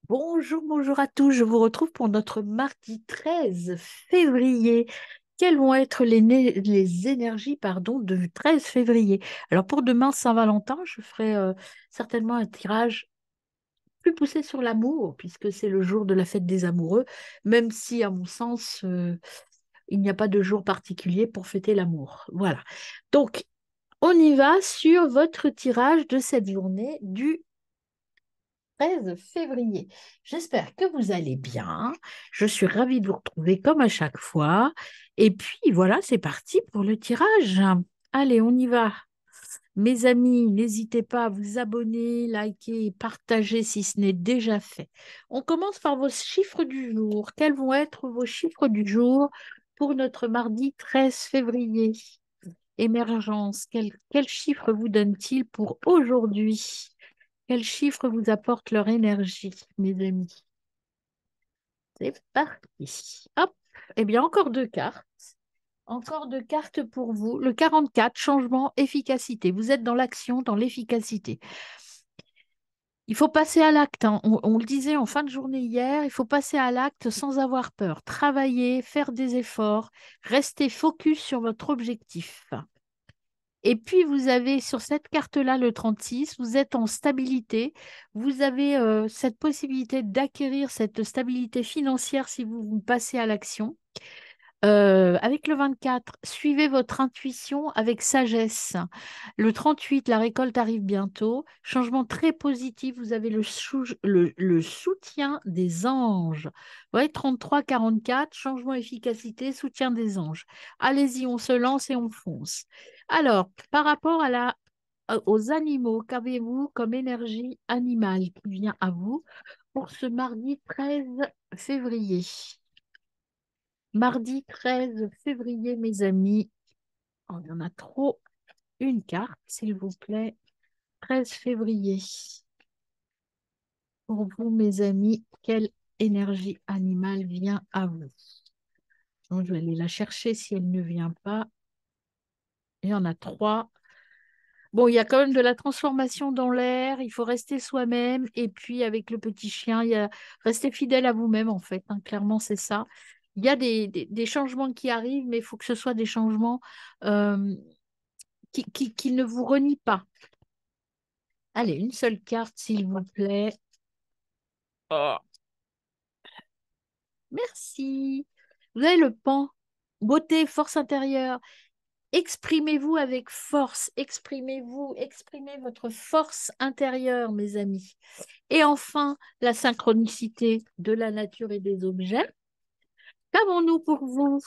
Bonjour, bonjour à tous. Je vous retrouve pour notre mardi 13 février. Quelles vont être les énergies de 13 février? Alors pour demain, Saint-Valentin, je ferai certainement un tirage plus poussé sur l'amour, puisque c'est le jour de la fête des amoureux, même si, à mon sens, il n'y a pas de jour particulier pour fêter l'amour. Voilà. Donc, on y va sur votre tirage de cette journée du 13 février. J'espère que vous allez bien. Je suis ravie de vous retrouver comme à chaque fois. Et puis voilà, c'est parti pour le tirage. Allez, on y va. Mes amis, n'hésitez pas à vous abonner, liker et partager si ce n'est déjà fait. On commence par vos chiffres du jour. Quels vont être vos chiffres du jour pour notre mardi 13 février? Émergence, quel chiffre vous donne-t-il pour aujourd'hui? Quels chiffres vous apportent leur énergie, mes amis? C'est parti. Hop. Eh bien, encore deux cartes. Encore deux cartes pour vous. Le 44, changement, efficacité. Vous êtes dans l'action, dans l'efficacité. Il faut passer à l'acte, hein. On le disait en fin de journée hier, il faut passer à l'acte sans avoir peur. Travailler, faire des efforts, rester focus sur votre objectif. Et puis, vous avez sur cette carte-là, le 36, vous êtes en stabilité. Vous avez cette possibilité d'acquérir cette stabilité financière si vous passez à l'action. Avec le 24, suivez votre intuition avec sagesse. Le 38, la récolte arrive bientôt. Changement très positif, vous avez le soutien des anges. Ouais, 33, 44, changement efficacité, soutien des anges. Allez-y, on se lance et on fonce. Alors, par rapport aux animaux, qu'avez-vous comme énergie animale qui vient à vous pour ce mardi 13 février? Mardi 13 février, mes amis. Oh, il y en a trop. Une carte, s'il vous plaît. 13 février. Pour vous, mes amis, quelle énergie animale vient à vous? Donc, je vais aller la chercher si elle ne vient pas. Il y en a trois. Bon, il y a quand même de la transformation dans l'air. Il faut rester soi-même. Et puis, avec le petit chien, il y a rester fidèle à vous-même, en fait, hein. Clairement, c'est ça. Il y a des changements qui arrivent, mais il faut que ce soit des changements euh, qui ne vous renie pas. Allez, une seule carte, s'il vous plaît. Oh, merci. Vous avez le pan. Beauté, force intérieure. Exprimez-vous avec force. Exprimez-vous. Exprimez votre force intérieure, mes amis. Et enfin, la synchronicité de la nature et des objets. Qu'avons-nous pour vous?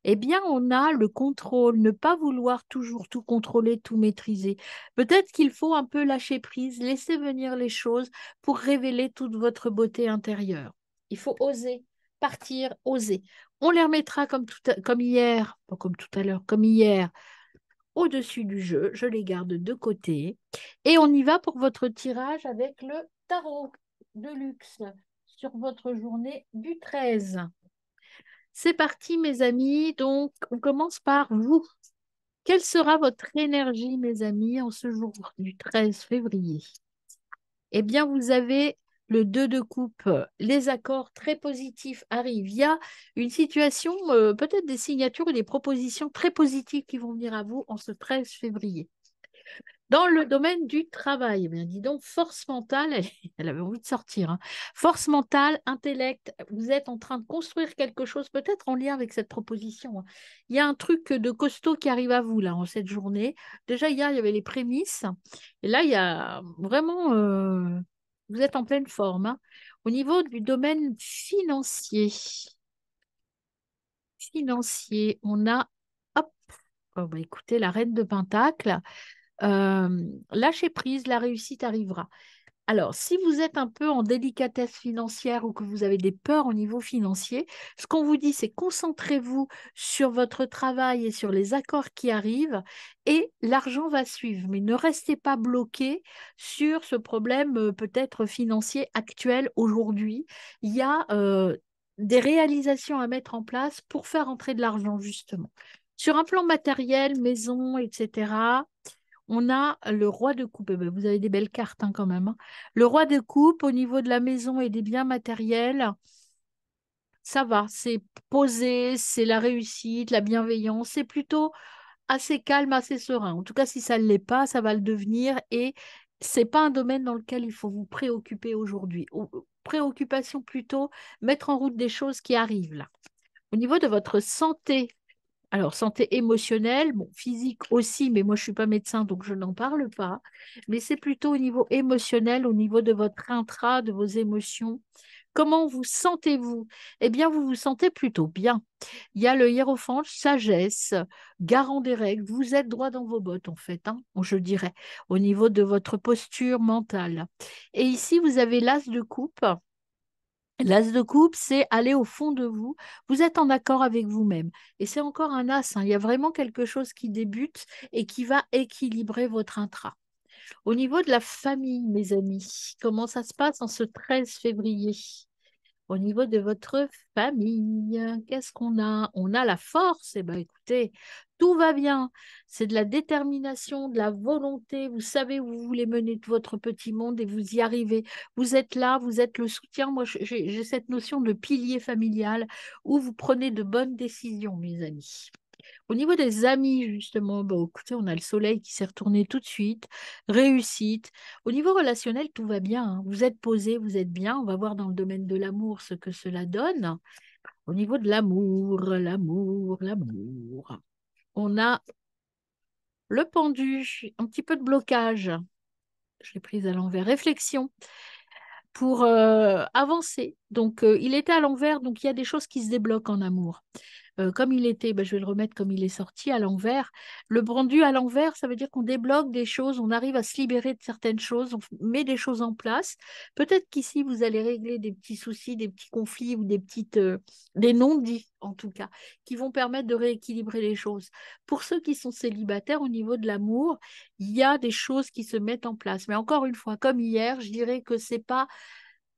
Eh bien, on a le contrôle, ne pas vouloir toujours tout contrôler, tout maîtriser. Peut-être qu'il faut un peu lâcher prise, laisser venir les choses pour révéler toute votre beauté intérieure. Il faut oser, partir, oser. On les remettra comme hier, pas comme tout à l'heure, comme hier, au-dessus du jeu. Je les garde de côté. Et on y va pour votre tirage avec le tarot de luxe sur votre journée du 13. C'est parti, mes amis. Donc, on commence par vous. Quelle sera votre énergie, mes amis, en ce jour du 13 février? Eh bien, vous avez le 2 de coupe. Les accords très positifs arrivent. Il y a une situation, peut-être des signatures ou des propositions très positives qui vont venir à vous en ce 13 février. Dans le domaine du travail, eh bien, dis donc, force mentale, elle avait envie de sortir, hein. Force mentale, intellect, vous êtes en train de construire quelque chose, peut-être en lien avec cette proposition, hein. Il y a un truc de costaud qui arrive à vous, là, en cette journée. Déjà, hier, il y avait les prémices. Et là, il y a vraiment, vous êtes en pleine forme, hein. Au niveau du domaine financier, on a, hop, oh, bah, écoutez, la reine de Pentacle. Lâchez prise, la réussite arrivera. Alors, si vous êtes un peu en délicatesse financière ou que vous avez des peurs au niveau financier, ce qu'on vous dit, c'est concentrez-vous sur votre travail et sur les accords qui arrivent et l'argent va suivre. Mais ne restez pas bloqué sur ce problème peut-être financier actuel aujourd'hui. Il y a des réalisations à mettre en place pour faire entrer de l'argent, justement. Sur un plan matériel, maison, etc., on a le roi de coupe. Eh ben, vous avez des belles cartes hein, quand même, hein. Le roi de coupe au niveau de la maison et des biens matériels, ça va, c'est posé, c'est la réussite, la bienveillance, c'est plutôt assez calme, assez serein. En tout cas, si ça ne l'est pas, ça va le devenir et c'est pas un domaine dans lequel il faut vous préoccuper aujourd'hui. Préoccupation plutôt, mettre en route des choses qui arrivent là. Au niveau de votre santé, alors santé émotionnelle, bon, physique aussi, mais moi je suis pas médecin donc je n'en parle pas, mais c'est plutôt au niveau émotionnel, au niveau de votre intra, de vos émotions. Comment vous sentez-vous? Eh bien, vous vous sentez plutôt bien. Il y a le hiérophant, sagesse, garant des règles. Vous êtes droit dans vos bottes, en fait, hein, je dirais, au niveau de votre posture mentale. Et ici, vous avez l'as de coupe. L'as de coupe, c'est aller au fond de vous. Vous êtes en accord avec vous-même. Et c'est encore un as, hein. Il y a vraiment quelque chose qui débute et qui va équilibrer votre intra. Au niveau de la famille, mes amis, comment ça se passe en ce 13 février? Au niveau de votre famille, qu'est-ce qu'on a? On a la force. Eh bien, écoutez, tout va bien. C'est de la détermination, de la volonté. Vous savez où vous voulez mener votre petit monde et vous y arrivez. Vous êtes là, vous êtes le soutien. Moi, j'ai cette notion de pilier familial où vous prenez de bonnes décisions, mes amis. Au niveau des amis, justement, bon, écoutez, on a le soleil qui s'est retourné tout de suite, réussite. Au niveau relationnel, tout va bien, hein. Vous êtes posé, vous êtes bien. On va voir dans le domaine de l'amour ce que cela donne. Au niveau de l'amour, l'amour, l'amour. On a le pendu, un petit peu de blocage. Je l'ai prise à l'envers. Réflexion pour avancer. Donc, il était à l'envers, donc il y a des choses qui se débloquent en amour. Comme il était, ben, je vais le remettre comme il est sorti à l'envers. Le pendu à l'envers, ça veut dire qu'on débloque des choses, on arrive à se libérer de certaines choses, on met des choses en place. Peut-être qu'ici, vous allez régler des petits soucis, des petits conflits ou des non-dits, en tout cas, qui vont permettre de rééquilibrer les choses. Pour ceux qui sont célibataires, au niveau de l'amour, il y a des choses qui se mettent en place. Mais encore une fois, comme hier, je dirais que c'est pas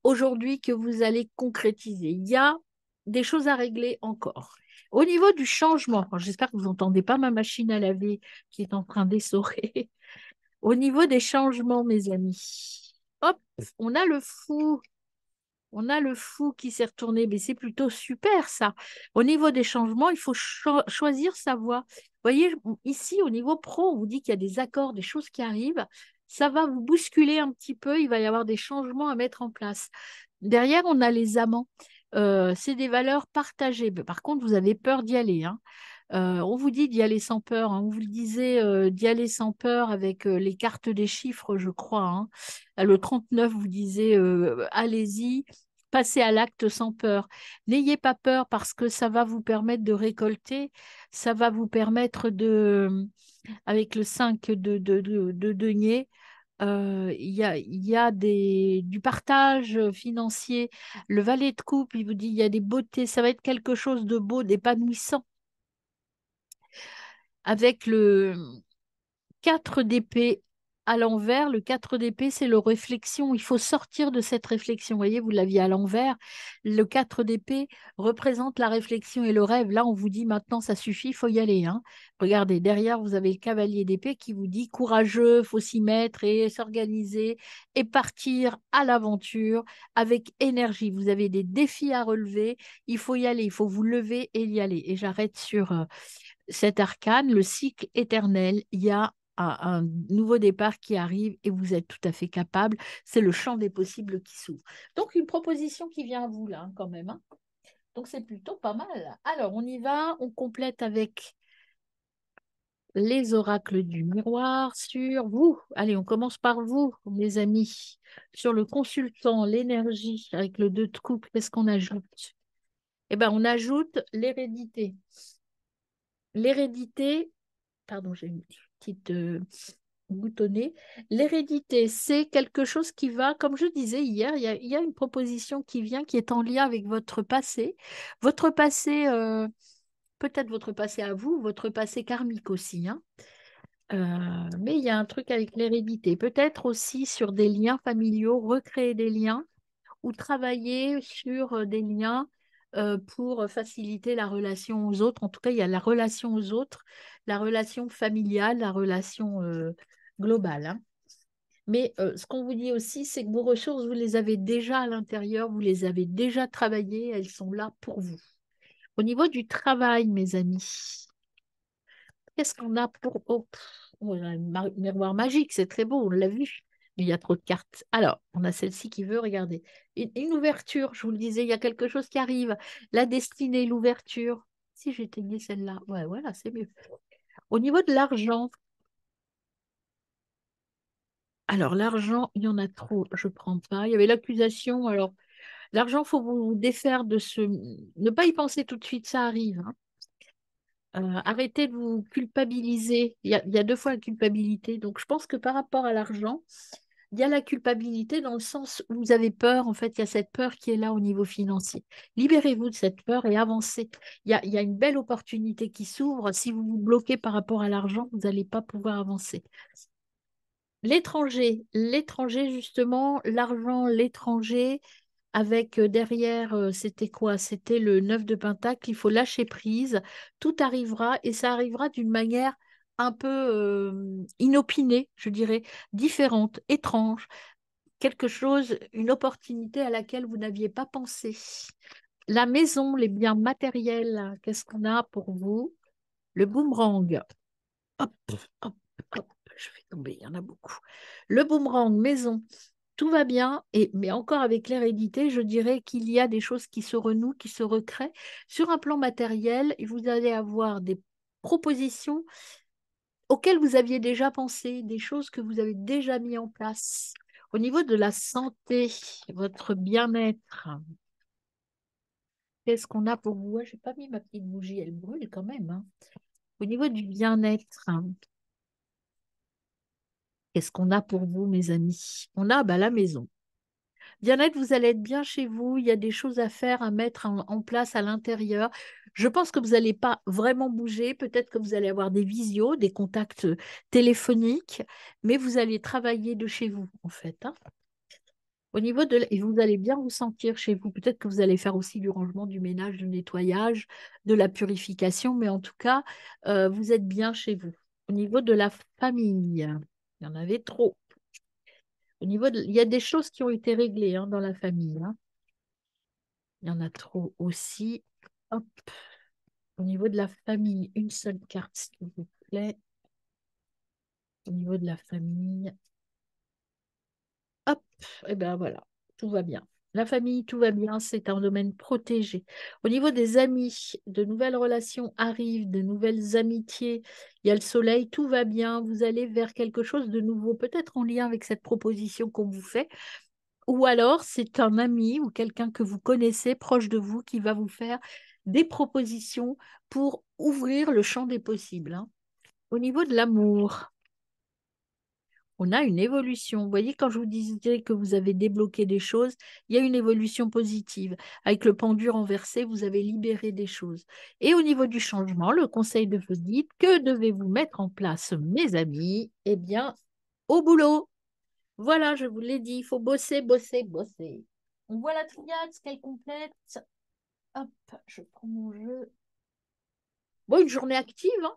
aujourd'hui que vous allez concrétiser. Il y a des choses à régler encore. Au niveau du changement, alors, j'espère que vous n'entendez pas ma machine à laver qui est en train d'essorer. Au niveau des changements, mes amis, hop, on a le fou. On a le fou qui s'est retourné, mais c'est plutôt super ça. Au niveau des changements, il faut choisir sa voie. Vous voyez, ici, au niveau pro, on vous dit qu'il y a des accords, des choses qui arrivent. Ça va vous bousculer un petit peu, il va y avoir des changements à mettre en place. Derrière, on a les amants. C'est des valeurs partagées. Mais par contre, vous avez peur d'y aller, hein. On vous dit d'y aller sans peur, hein. On vous le disait d'y aller sans peur avec les cartes des chiffres, je crois, hein. Le 39 vous disait allez-y, passez à l'acte sans peur. N'ayez pas peur parce que ça va vous permettre de récolter, ça va vous permettre avec le 5 de denier, il y a du partage financier. Le valet de coupe, il vous dit il y a des beautés, ça va être quelque chose de beau, d'épanouissant. Avec le 4 d'épée à l'envers, le 4 d'épée, c'est le réflexion. Il faut sortir de cette réflexion. Vous voyez, vous l'aviez à l'envers. Le 4 d'épée représente la réflexion et le rêve. Là, on vous dit maintenant, ça suffit, il faut y aller, hein. Regardez, derrière, vous avez le cavalier d'épée qui vous dit courageux, faut s'y mettre et s'organiser et partir à l'aventure avec énergie. Vous avez des défis à relever. Il faut y aller, il faut vous lever et y aller. Et j'arrête sur cet arcane, le cycle éternel, il y a un nouveau départ qui arrive et vous êtes tout à fait capable. C'est le champ des possibles qui s'ouvre. Donc, une proposition qui vient à vous là, hein, quand même, hein. Donc, c'est plutôt pas mal. Alors, on y va, on complète avec les oracles du miroir sur vous. Allez, on commence par vous, mes amis. Sur le consultant, l'énergie, avec le 2 de coupe, qu'est-ce qu'on ajoute? Eh bien, on ajoute l'hérédité. L'hérédité, pardon, j'ai une petite boutonnée. L'hérédité, c'est quelque chose qui va, comme je disais hier, il y a une proposition qui vient qui est en lien avec votre passé. Votre passé, peut-être votre passé à vous, votre passé karmique aussi, hein. Mais il y a un truc avec l'hérédité. Peut-être aussi sur des liens familiaux, recréer des liens ou travailler sur des liens pour faciliter la relation aux autres. En tout cas, il y a la relation aux autres, la relation familiale, la relation global, hein. Mais ce qu'on vous dit aussi, c'est que vos ressources, vous les avez déjà à l'intérieur, vous les avez déjà travaillées, elles sont là pour vous. Au niveau du travail, mes amis, qu'est-ce qu'on a pour... Oh, on a un miroir magique, c'est très beau, on l'a vu. Mais il y a trop de cartes. Alors, on a celle-ci qui veut regarder. Une ouverture, je vous le disais, il y a quelque chose qui arrive. La destinée, l'ouverture. Si j'éteignais celle-là, ouais, voilà, c'est mieux. Au niveau de l'argent, alors l'argent, il y en a trop, je ne prends pas. Il y avait l'accusation, alors l'argent, il faut vous défaire de ce... Ne pas y penser tout de suite, ça arrive, hein. Arrêtez de vous culpabiliser. Il y a deux fois la culpabilité. Donc, je pense que par rapport à l'argent, il y a la culpabilité dans le sens où vous avez peur. En fait, il y a cette peur qui est là au niveau financier. Libérez-vous de cette peur et avancez. Il y a une belle opportunité qui s'ouvre. Si vous vous bloquez par rapport à l'argent, vous n'allez pas pouvoir avancer. L'étranger justement, l'argent, l'étranger, avec derrière, c'était quoi? C'était le 9 de Pentacle, il faut lâcher prise, tout arrivera et ça arrivera d'une manière un peu inopinée, je dirais, différente, étrange, quelque chose, une opportunité à laquelle vous n'aviez pas pensé. La maison, les biens matériels, qu'est-ce qu'on a pour vous? Le boomerang. Hop, hop, hop, je vais tomber, il y en a beaucoup. Le boomerang, maison, tout va bien, mais encore avec l'hérédité, je dirais qu'il y a des choses qui se renouent, qui se recréent. Sur un plan matériel, vous allez avoir des propositions auxquelles vous aviez déjà pensé, des choses que vous avez déjà mis en place. Au niveau de la santé, votre bien-être, qu'est-ce qu'on a pour vous? Je n'ai pas mis ma petite bougie, elle brûle quand même, hein. Au niveau du bien-être, qu'est-ce qu'on a pour vous, mes amis? On a bah, la maison. Bien-être, vous allez être bien chez vous. Il y a des choses à faire, à mettre en place à l'intérieur. Je pense que vous n'allez pas vraiment bouger. Peut-être que vous allez avoir des visios, des contacts téléphoniques, mais vous allez travailler de chez vous, en fait, hein. Au niveau et vous allez bien vous sentir chez vous. Peut-être que vous allez faire aussi du rangement, du ménage, du nettoyage, de la purification, mais en tout cas, vous êtes bien chez vous. Au niveau de la famille, il y en avait trop. Il y a des choses qui ont été réglées hein, dans la famille, hein. Il y en a trop aussi. Hop, au niveau de la famille, une seule carte, s'il vous plaît. Au niveau de la famille, hop, et bien voilà, tout va bien. La famille, tout va bien, c'est un domaine protégé. Au niveau des amis, de nouvelles relations arrivent, de nouvelles amitiés. Il y a le soleil, tout va bien. Vous allez vers quelque chose de nouveau, peut-être en lien avec cette proposition qu'on vous fait. Ou alors, c'est un ami ou quelqu'un que vous connaissez proche de vous qui va vous faire des propositions pour ouvrir le champ des possibles, hein. Au niveau de l'amour, on a une évolution. Vous voyez, quand je vous disais que vous avez débloqué des choses, il y a une évolution positive. Avec le pendule renversé, vous avez libéré des choses. Et au niveau du changement, le conseil de vos guides, que devez-vous mettre en place, mes amis? Eh bien, au boulot. Voilà, je vous l'ai dit, il faut bosser, bosser, bosser. On voit la triade, ce qu'elle complète. Hop, je prends mon jeu. Bon, une journée active, hein,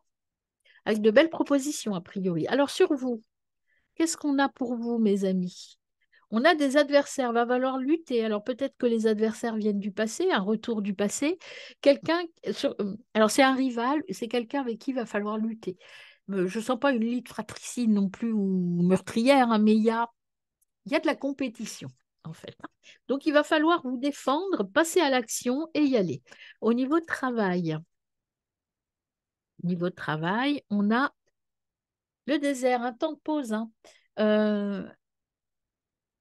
avec de belles propositions, a priori. Alors, sur vous, qu'est-ce qu'on a pour vous, mes amis? On a des adversaires, va falloir lutter. Alors, peut-être que les adversaires viennent du passé, un retour du passé. Alors, c'est un rival, c'est quelqu'un avec qui il va falloir lutter. Je ne sens pas une lutte fratricide non plus ou meurtrière, hein, mais il y a de la compétition, en fait, hein. Donc, il va falloir vous défendre, passer à l'action et y aller. Au niveau travail, on a le désert, un temps de pause, hein. Euh,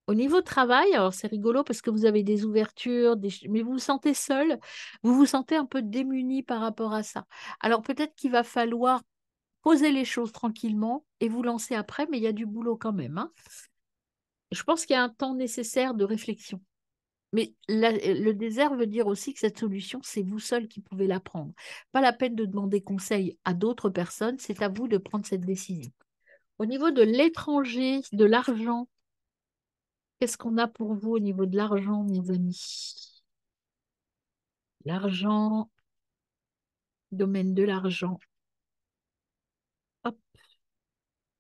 Au niveau travail, alors c'est rigolo parce que vous avez des ouvertures, mais vous vous sentez seul, vous vous sentez un peu démuni par rapport à ça. Alors peut-être qu'il va falloir poser les choses tranquillement et vous lancer après, mais il y a du boulot quand même, hein. Je pense qu'il y a un temps nécessaire de réflexion. Mais le désert veut dire aussi que cette solution, c'est vous seul qui pouvez la prendre. Pas la peine de demander conseil à d'autres personnes, c'est à vous de prendre cette décision. Au niveau de l'étranger, de l'argent, qu'est-ce qu'on a pour vous au niveau de l'argent, mes amis? L'argent, domaine de l'argent. Hop,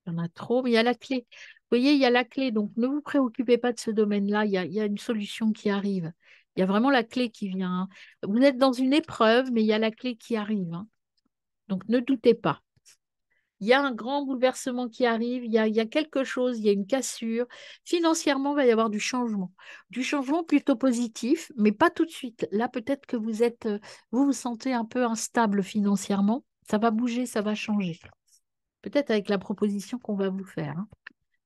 Il y en a trop, mais il y a la clé. Vous voyez, il y a la clé, donc ne vous préoccupez pas de ce domaine-là, il y a une solution qui arrive. Il y a vraiment la clé qui vient, hein. Vous êtes dans une épreuve, mais il y a la clé qui arrive, hein. Donc ne doutez pas. Il y a un grand bouleversement qui arrive, il y a quelque chose, il y a une cassure. Financièrement, il va y avoir du changement. Du changement plutôt positif, mais pas tout de suite. Là, peut-être que vous vous sentez un peu instable financièrement. Ça va bouger, ça va changer. Peut-être avec la proposition qu'on va vous faire, hein.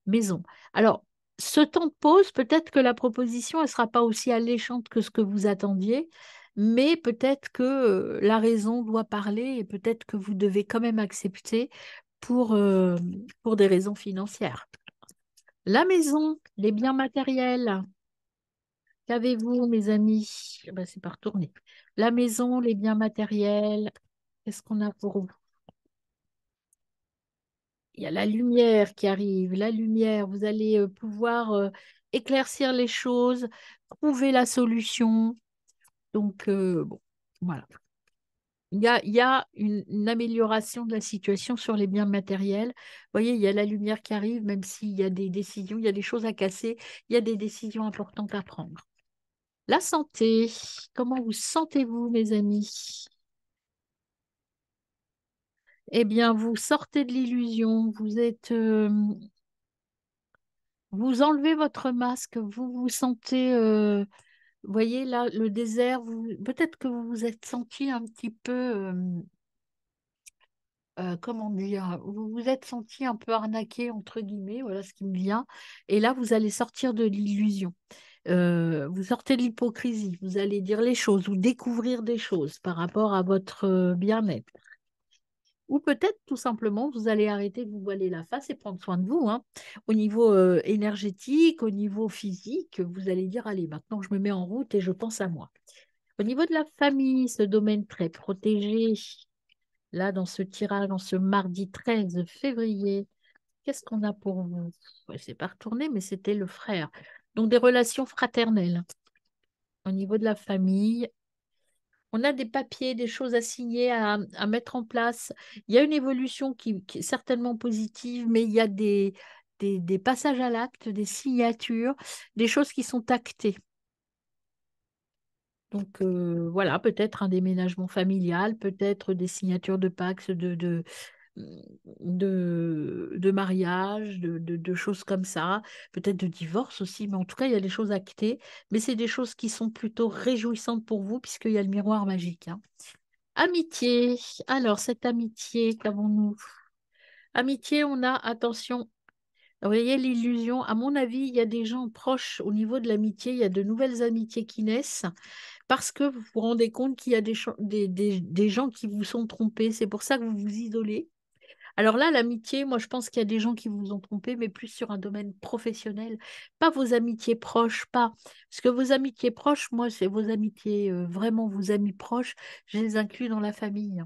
Maison. Alors, ce temps de pause, peut-être que la proposition, elle ne sera pas aussi alléchante que ce que vous attendiez, mais peut-être que la raison doit parler et peut-être que vous devez quand même accepter pour des raisons financières. La maison, les biens matériels, qu'avez-vous, mes amis? Eh ben, c'est pas retourné. La maison, les biens matériels, qu'est-ce qu'on a pour vous? Il y a la lumière qui arrive, la lumière, vous allez pouvoir éclaircir les choses, trouver la solution. Donc, bon, voilà. Il y a une amélioration de la situation sur les biens matériels. Vous voyez, il y a la lumière qui arrive, même s'il y a des décisions, il y a des choses à casser, il y a des décisions importantes à prendre. La santé, comment vous sentez-vous, mes amis? Eh bien, vous sortez de l'illusion, vous enlevez votre masque, vous vous sentez, vous voyez là, le désert, peut-être que vous vous êtes senti un petit peu, comment dire, vous vous êtes senti un peu arnaqué, entre guillemets, voilà ce qui me vient. Et là, vous allez sortir de l'illusion. Vous sortez de l'hypocrisie, vous allez dire les choses ou découvrir des choses par rapport à votre bien-être. Ou peut-être tout simplement, vous allez arrêter de vous voiler la face et prendre soin de vous, hein. Au niveau énergétique, au niveau physique, vous allez dire, allez, maintenant je me mets en route et je pense à moi. Au niveau de la famille, ce domaine très protégé, là, dans ce tirage, dans ce mardi 13 février, qu'est-ce qu'on a pour vous? Ouais, c'est pas retourné, mais c'était le frère. Donc des relations fraternelles. Au niveau de la famille, on a des papiers, des choses à signer, à mettre en place. Il y a une évolution qui est certainement positive, mais il y a des passages à l'acte, des signatures, des choses qui sont actées. Donc voilà, peut-être un déménagement familial, peut-être des signatures de Pacs, de mariage, de choses comme ça, peut-être de divorce aussi, mais en tout cas, il y a des choses actées, mais c'est des choses qui sont plutôt réjouissantes pour vous, puisqu'il y a le miroir magique, hein. Amitié. Alors, cette amitié, qu'avons-nous? Amitié, on a, attention, vous voyez l'illusion. À mon avis, il y a des gens proches au niveau de l'amitié, il y a de nouvelles amitiés qui naissent parce que vous vous rendez compte qu'il y a des gens qui vous sont trompés. C'est pour ça que vous vous isolez. Alors là, l'amitié, moi, je pense qu'il y a des gens qui vous ont trompé, mais plus sur un domaine professionnel. Pas vos amitiés proches, pas. Parce que vos amitiés proches, moi, c'est vos amitiés, vraiment vos amis proches, je les inclus dans la famille.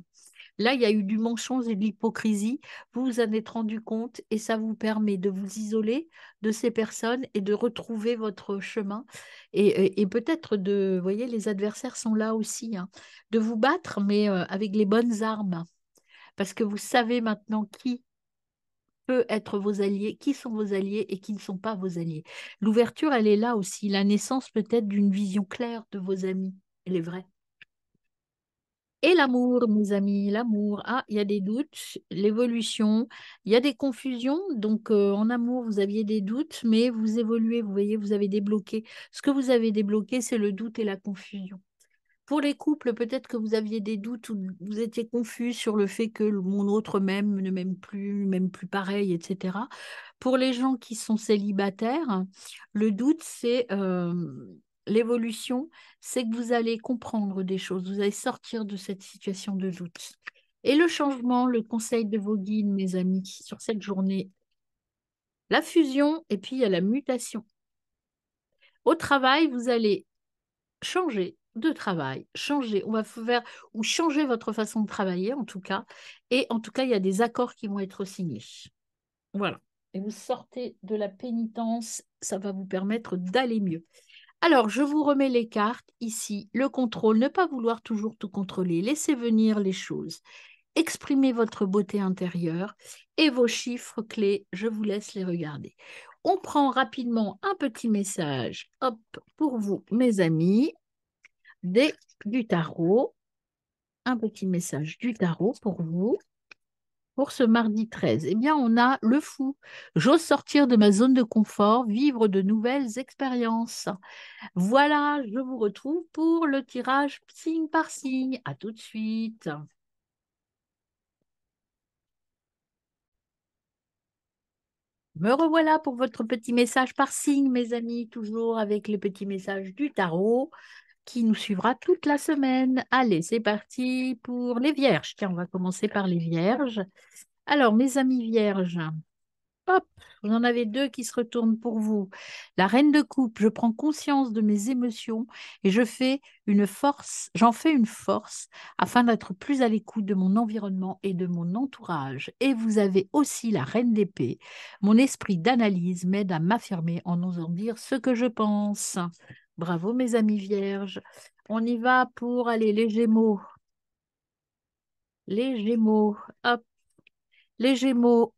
Là, il y a eu du mensonge et de l'hypocrisie. Vous vous en êtes rendu compte et ça vous permet de vous isoler de ces personnes et de retrouver votre chemin. Et peut-être vous voyez, les adversaires sont là aussi, hein, de vous battre, mais avec les bonnes armes. Parce que vous savez maintenant qui peut être vos alliés, qui sont vos alliés et qui ne sont pas vos alliés. L'ouverture, elle est là aussi. La naissance peut-être d'une vision claire de vos amis. Elle est vraie. Et l'amour, mes amis, l'amour. Ah, il y a des doutes, l'évolution, il y a des confusions. Donc, en amour, vous aviez des doutes, mais vous évoluez, vous voyez, vous avez débloqué. Ce que vous avez débloqué, c'est le doute et la confusion. Pour les couples, peut-être que vous aviez des doutes ou vous étiez confus sur le fait que mon autre m'aime, ne m'aime plus pareil, etc. Pour les gens qui sont célibataires, le doute, c'est l'évolution, c'est que vous allez comprendre des choses, vous allez sortir de cette situation de doute. Et le changement, le conseil de vos guides, mes amis, sur cette journée, la fusion et puis il y a la mutation. Au travail, vous allez changer de travail, changer, on va faire, ou changer votre façon de travailler en tout cas, et en tout cas, il y a des accords qui vont être signés. Voilà. Et vous sortez de la pénitence, ça va vous permettre d'aller mieux. Alors, je vous remets les cartes ici. Le contrôle, ne pas vouloir toujours tout contrôler, laissez venir les choses. exprimez votre beauté intérieure et vos chiffres clés, je vous laisse les regarder. On prend rapidement un petit message, hop, pour vous, mes amis, du tarot. Un petit message du tarot pour vous. Pour ce mardi 13, eh bien, on a le fou. J'ose sortir de ma zone de confort, vivre de nouvelles expériences. Voilà, je vous retrouve pour le tirage signe par signe. À tout de suite. Me revoilà pour votre petit message par signe, mes amis, toujours avec le petit message du tarot qui nous suivra toute la semaine. Allez, c'est parti pour les vierges. Tiens, on va commencer par les vierges. Alors, mes amis vierges, hop, vous en avez deux qui se retournent pour vous. La reine de coupe, je prends conscience de mes émotions et j'en fais une force afin d'être plus à l'écoute de mon environnement et de mon entourage. Et vous avez aussi la reine d'épée. Mon esprit d'analyse m'aide à m'affirmer en osant dire ce que je pense. Bravo mes amis vierges. On y va pour aller les Gémeaux. Les Gémeaux, hop, les Gémeaux.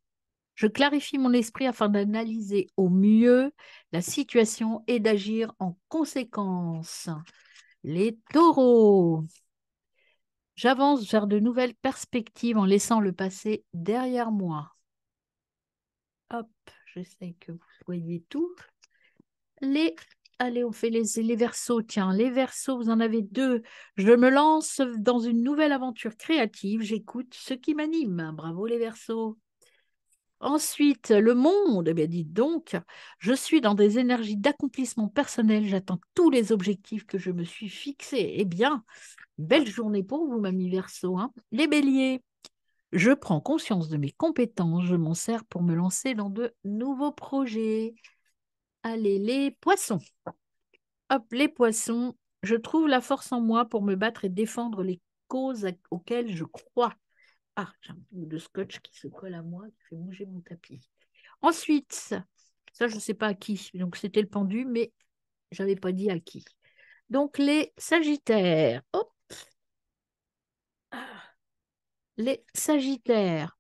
Je clarifie mon esprit afin d'analyser au mieux la situation et d'agir en conséquence. Les taureaux. J'avance vers de nouvelles perspectives en laissant le passé derrière moi. Hop, j'essaie que vous voyez tout. Allez, on fait les verseaux. Tiens, les verseaux, vous en avez deux. Je me lance dans une nouvelle aventure créative. J'écoute ce qui m'anime. Bravo les verseaux. Ensuite, le monde, eh bien, dites donc, je suis dans des énergies d'accomplissement personnel, j'attends tous les objectifs que je me suis fixés. Eh bien, belle journée pour vous, Mamie Verseau, hein. Les béliers, je prends conscience de mes compétences, je m'en sers pour me lancer dans de nouveaux projets. Allez, les poissons. Hop, les poissons, je trouve la force en moi pour me battre et défendre les causes auxquelles je crois. Ah, j'ai un bout de scotch qui se colle à moi, qui fait bouger mon tapis. Ensuite, ça, je ne sais pas à qui. Donc, c'était le pendu, mais je n'avais pas dit à qui. Donc, les Sagittaires. Hop. Ah, les Sagittaires.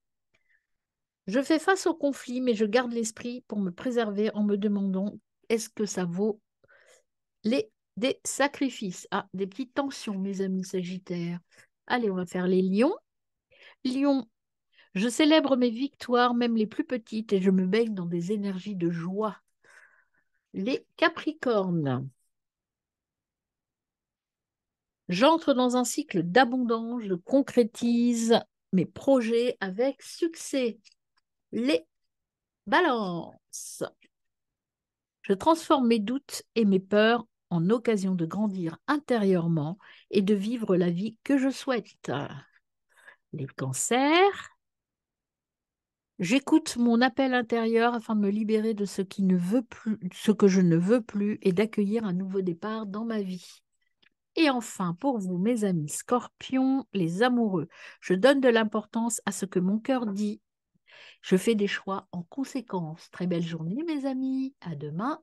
Je fais face au conflit, mais je garde l'esprit pour me préserver en me demandant est-ce que ça vaut des sacrifices? Ah, des petites tensions, mes amis Sagittaires. Allez, on va faire les lions. Lions, je célèbre mes victoires, même les plus petites, et je me baigne dans des énergies de joie. Les Capricornes. J'entre dans un cycle d'abondance, je concrétise mes projets avec succès. Les balances. Je transforme mes doutes et mes peurs en occasion de grandir intérieurement et de vivre la vie que je souhaite. Les cancers. J'écoute mon appel intérieur afin de me libérer de ce qui ne veut plus, ce que je ne veux plus et d'accueillir un nouveau départ dans ma vie. Et enfin, pour vous, mes amis scorpions, les amoureux, je donne de l'importance à ce que mon cœur dit. Je fais des choix en conséquence. Très belle journée, mes amis. À demain.